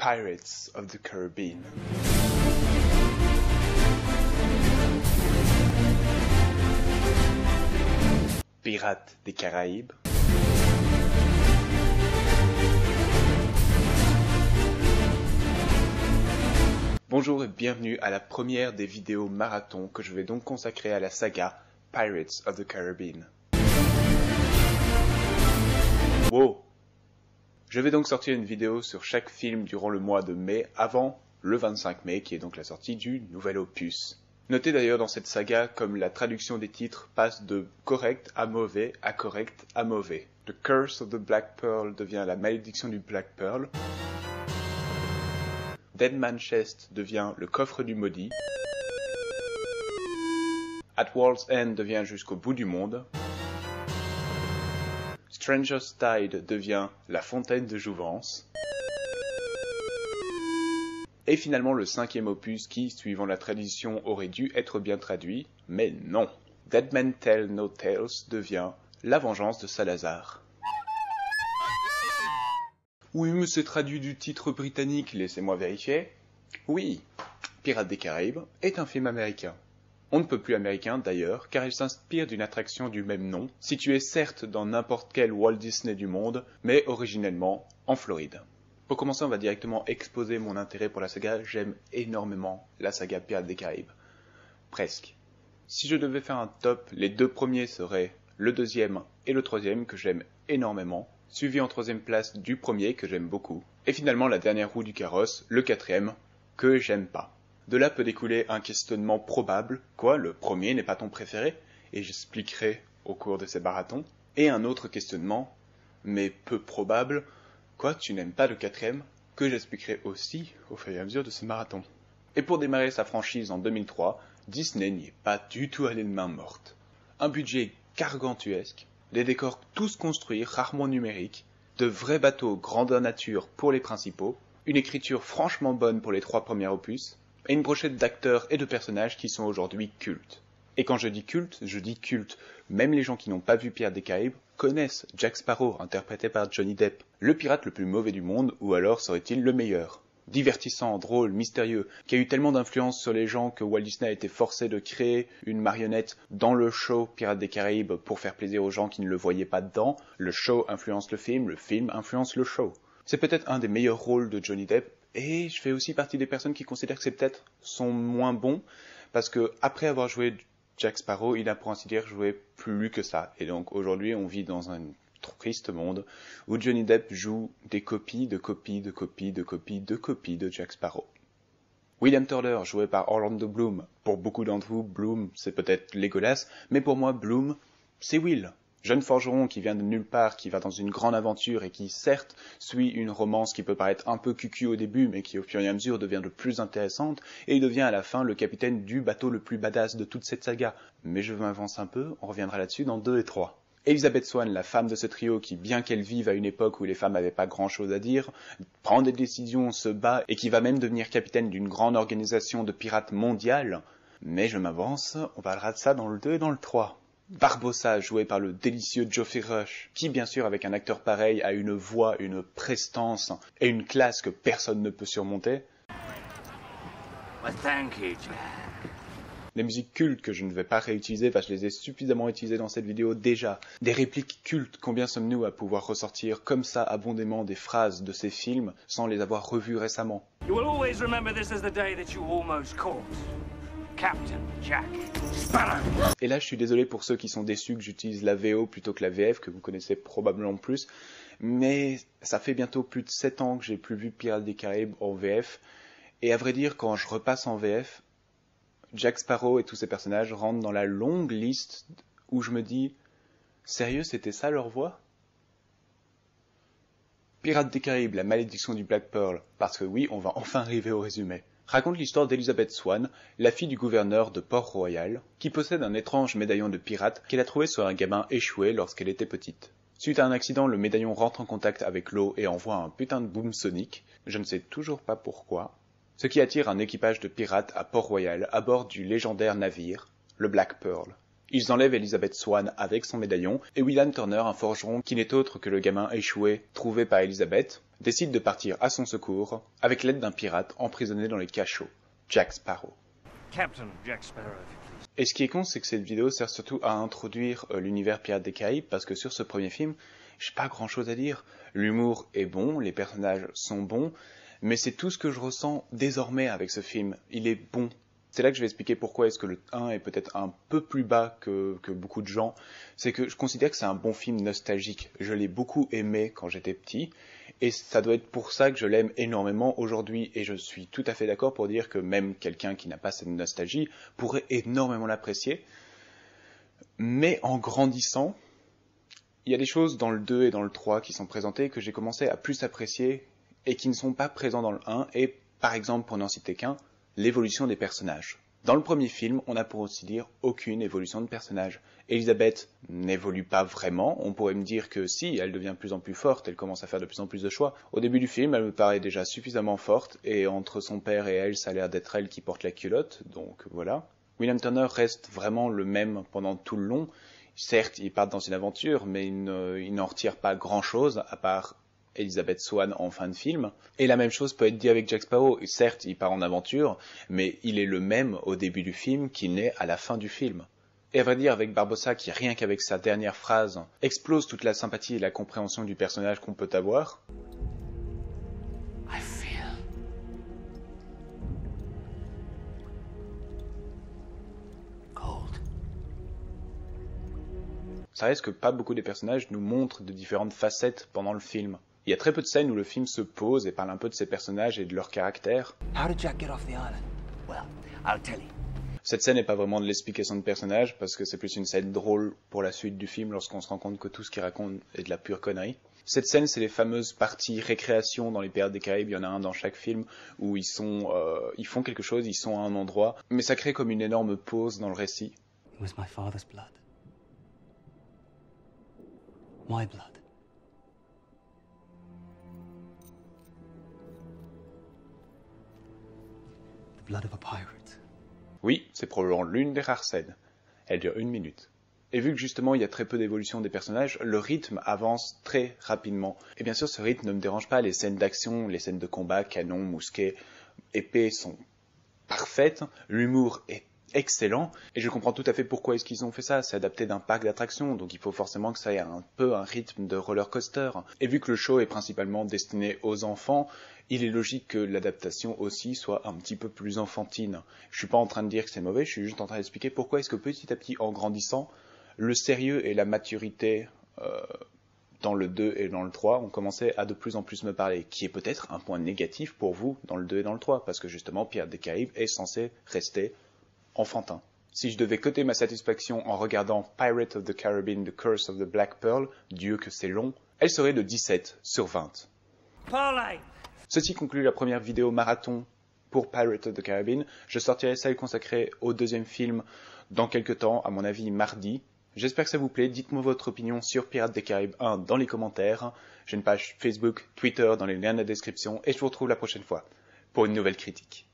Pirates of the Caribbean. Pirates des Caraïbes. Bonjour et bienvenue à la première des vidéos marathon que je vais donc consacrer à la saga Pirates of the Caribbean. Wow! Je vais donc sortir une vidéo sur chaque film durant le mois de mai avant le 25 mai qui est donc la sortie du nouvel opus. Notez d'ailleurs dans cette saga comme la traduction des titres passe de correct à mauvais à correct à mauvais. The Curse of the Black Pearl devient la malédiction du Black Pearl. Dead Man's Chest devient le coffre du maudit. At World's End devient jusqu'au bout du monde. Stranger's Tide devient la fontaine de jouvence. Et finalement le cinquième opus qui, suivant la tradition, aurait dû être bien traduit, mais non. Dead Men Tell No Tales devient la vengeance de Salazar. Oui, mais c'est traduit du titre britannique, laissez-moi vérifier. Oui, Pirates des Caraïbes est un film américain. On ne peut plus américain d'ailleurs, car il s'inspire d'une attraction du même nom, située certes dans n'importe quel Walt Disney du monde, mais originellement en Floride. Pour commencer, on va directement exposer mon intérêt pour la saga. J'aime énormément la saga Pirates des Caraïbes. Presque. Si je devais faire un top, les deux premiers seraient le deuxième et le troisième que j'aime énormément, suivi en troisième place du premier que j'aime beaucoup, et finalement la dernière roue du carrosse, le quatrième, que j'aime pas. De là peut découler un questionnement probable, quoi, le premier n'est pas ton préféré, et j'expliquerai au cours de ces marathons, et un autre questionnement, mais peu probable, quoi, tu n'aimes pas le quatrième, que j'expliquerai aussi au fur et à mesure de ce marathon. Et pour démarrer sa franchise en 2003, Disney n'y est pas du tout allé de main morte. Un budget gargantuesque, des décors tous construits, rarement numériques, de vrais bateaux grandeur nature pour les principaux, une écriture franchement bonne pour les 3 premiers opus, et une brochette d'acteurs et de personnages qui sont aujourd'hui cultes. Et quand je dis culte, même les gens qui n'ont pas vu Pirates des Caraïbes connaissent Jack Sparrow, interprété par Johnny Depp, le pirate le plus mauvais du monde, ou alors serait-il le meilleur. Divertissant, drôle, mystérieux, qui a eu tellement d'influence sur les gens que Walt Disney a été forcé de créer une marionnette dans le show Pirates des Caraïbes pour faire plaisir aux gens qui ne le voyaient pas dedans. Le show influence le film influence le show. C'est peut-être un des meilleurs rôles de Johnny Depp, et je fais aussi partie des personnes qui considèrent que c'est peut-être son moins bon, parce que après avoir joué Jack Sparrow, il a pour ainsi dire joué plus que ça. Et donc aujourd'hui on vit dans un triste monde où Johnny Depp joue des copies de Jack Sparrow. William Turner, joué par Orlando Bloom. Pour beaucoup d'entre vous, Bloom, c'est peut-être Legolas, mais pour moi, Bloom, c'est Will. Jeune forgeron qui vient de nulle part, qui va dans une grande aventure et qui, certes, suit une romance qui peut paraître un peu cucu au début, mais qui au fur et à mesure devient de plus intéressante, et il devient à la fin le capitaine du bateau le plus badass de toute cette saga. Mais je m'avance un peu, on reviendra là-dessus dans 2 et 3. Elizabeth Swann, la femme de ce trio qui, bien qu'elle vive à une époque où les femmes n'avaient pas grand-chose à dire, prend des décisions, se bat et qui va même devenir capitaine d'une grande organisation de pirates mondiale. Mais je m'avance, on parlera de ça dans le 2 et dans le 3. Barbossa, joué par le délicieux Geoffrey Rush, qui bien sûr avec un acteur pareil a une voix, une prestance et une classe que personne ne peut surmonter. Well, thank you, Jack. Des musiques cultes que je ne vais pas réutiliser parce que je les ai suffisamment utilisées dans cette vidéo déjà. Des répliques cultes, combien sommes-nous à pouvoir ressortir comme ça abondamment des phrases de ces films sans les avoir revues récemment. You will always remember this as the day that you almost caught Captain Jack Sparrow. Et là je suis désolé pour ceux qui sont déçus que j'utilise la VO plutôt que la VF, que vous connaissez probablement plus, mais ça fait bientôt plus de 7 ans que j'ai plus vu Pirates des Caraïbes en VF, et à vrai dire quand je repasse en VF, Jack Sparrow et tous ces personnages rentrent dans la longue liste où je me dis « Sérieux, c'était ça leur voix ?» Pirates des Caraïbes, la malédiction du Black Pearl, parce que oui, on va enfin arriver au résumé, raconte l'histoire d'Elizabeth Swann, la fille du gouverneur de Port-Royal, qui possède un étrange médaillon de pirate qu'elle a trouvé sur un gamin échoué lorsqu'elle était petite. Suite à un accident, le médaillon rentre en contact avec l'eau et envoie un putain de boom sonique, je ne sais toujours pas pourquoi, ce qui attire un équipage de pirates à Port-Royal à bord du légendaire navire, le Black Pearl. Ils enlèvent Elizabeth Swann avec son médaillon, et William Turner, un forgeron qui n'est autre que le gamin échoué trouvé par Elizabeth, décide de partir à son secours avec l'aide d'un pirate emprisonné dans les cachots, Jack Sparrow. Captain Jack Sparrow, if you please. Et ce qui est con, c'est que cette vidéo sert surtout à introduire l'univers Pirates des Caraïbes, parce que sur ce premier film, j'ai pas grand chose à dire. L'humour est bon, les personnages sont bons, mais c'est tout ce que je ressens désormais avec ce film. Il est bon. C'est là que je vais expliquer pourquoi est-ce que le 1 est peut-être un peu plus bas que beaucoup de gens. C'est que je considère que c'est un bon film nostalgique. Je l'ai beaucoup aimé quand j'étais petit, et ça doit être pour ça que je l'aime énormément aujourd'hui. Et je suis tout à fait d'accord pour dire que même quelqu'un qui n'a pas cette nostalgie pourrait énormément l'apprécier. Mais en grandissant, il y a des choses dans le 2 et dans le 3 qui sont présentées que j'ai commencé à plus apprécier et qui ne sont pas présents dans le 1. Et par exemple, pour n'en citer qu'un, l'évolution des personnages. Dans le premier film, on n'a pour ainsi dire aucune évolution de personnage. Elizabeth n'évolue pas vraiment, on pourrait me dire que si, elle devient de plus en plus forte, elle commence à faire de plus en plus de choix. Au début du film, elle me paraît déjà suffisamment forte, et entre son père et elle, ça a l'air d'être elle qui porte la culotte, donc voilà. William Turner reste vraiment le même pendant tout le long. Certes, il part dans une aventure, mais il n'en retire pas grand-chose, à part Elizabeth Swann en fin de film. Et la même chose peut être dit avec Jack Sparrow. Certes, il part en aventure, mais il est le même au début du film qu'il n'est à la fin du film. Et à vrai dire, avec Barbossa, qui rien qu'avec sa dernière phrase, explose toute la sympathie et la compréhension du personnage qu'on peut avoir. I feel cold. Ça reste que pas beaucoup des personnages nous montrent de différentes facettes pendant le film. Il y a très peu de scènes où le film se pose et parle un peu de ses personnages et de leur caractère. How did Jack get off the island? Well, I'll tell you. Cette scène n'est pas vraiment de l'explication de personnage, parce que c'est plus une scène drôle pour la suite du film lorsqu'on se rend compte que tout ce qu'il raconte est de la pure connerie. Cette scène, c'est les fameuses parties récréation dans les Pirates des Caraïbes, il y en a un dans chaque film, où ils font quelque chose, ils sont à un endroit, mais ça crée comme une énorme pause dans le récit. It was my father's blood. My blood. The blood of a pirate. Oui, c'est probablement l'une des rares scènes. Elle dure 1 minute. Et vu que justement il y a très peu d'évolution des personnages, le rythme avance très rapidement. Et bien sûr, ce rythme ne me dérange pas, les scènes d'action, les scènes de combat, canon, mousquet, épée sont parfaites, l'humour est excellent, et je comprends tout à fait pourquoi est-ce qu'ils ont fait ça, c'est adapté d'un parc d'attractions, donc il faut forcément que ça ait un peu un rythme de roller coaster. Et vu que le show est principalement destiné aux enfants, il est logique que l'adaptation aussi soit un petit peu plus enfantine. Je suis pas en train de dire que c'est mauvais, je suis juste en train d'expliquer pourquoi est-ce que petit à petit, en grandissant, le sérieux et la maturité dans le 2 et dans le 3 ont commencé à de plus en plus me parler, qui est peut-être un point négatif pour vous dans le 2 et dans le 3, parce que justement Pirates des Caraïbes est censé rester enfantin. Si je devais coter ma satisfaction en regardant Pirates of the Caribbean, The Curse of the Black Pearl, Dieu que c'est long, elle serait de 17 sur 20. Parlay! Ceci conclut la première vidéo marathon pour Pirates of the Caribbean. Je sortirai celle consacrée au deuxième film dans quelques temps, à mon avis mardi. J'espère que ça vous plaît, dites-moi votre opinion sur Pirates des Caraïbes 1 dans les commentaires. J'ai une page Facebook, Twitter dans les liens de la description et je vous retrouve la prochaine fois pour une nouvelle critique.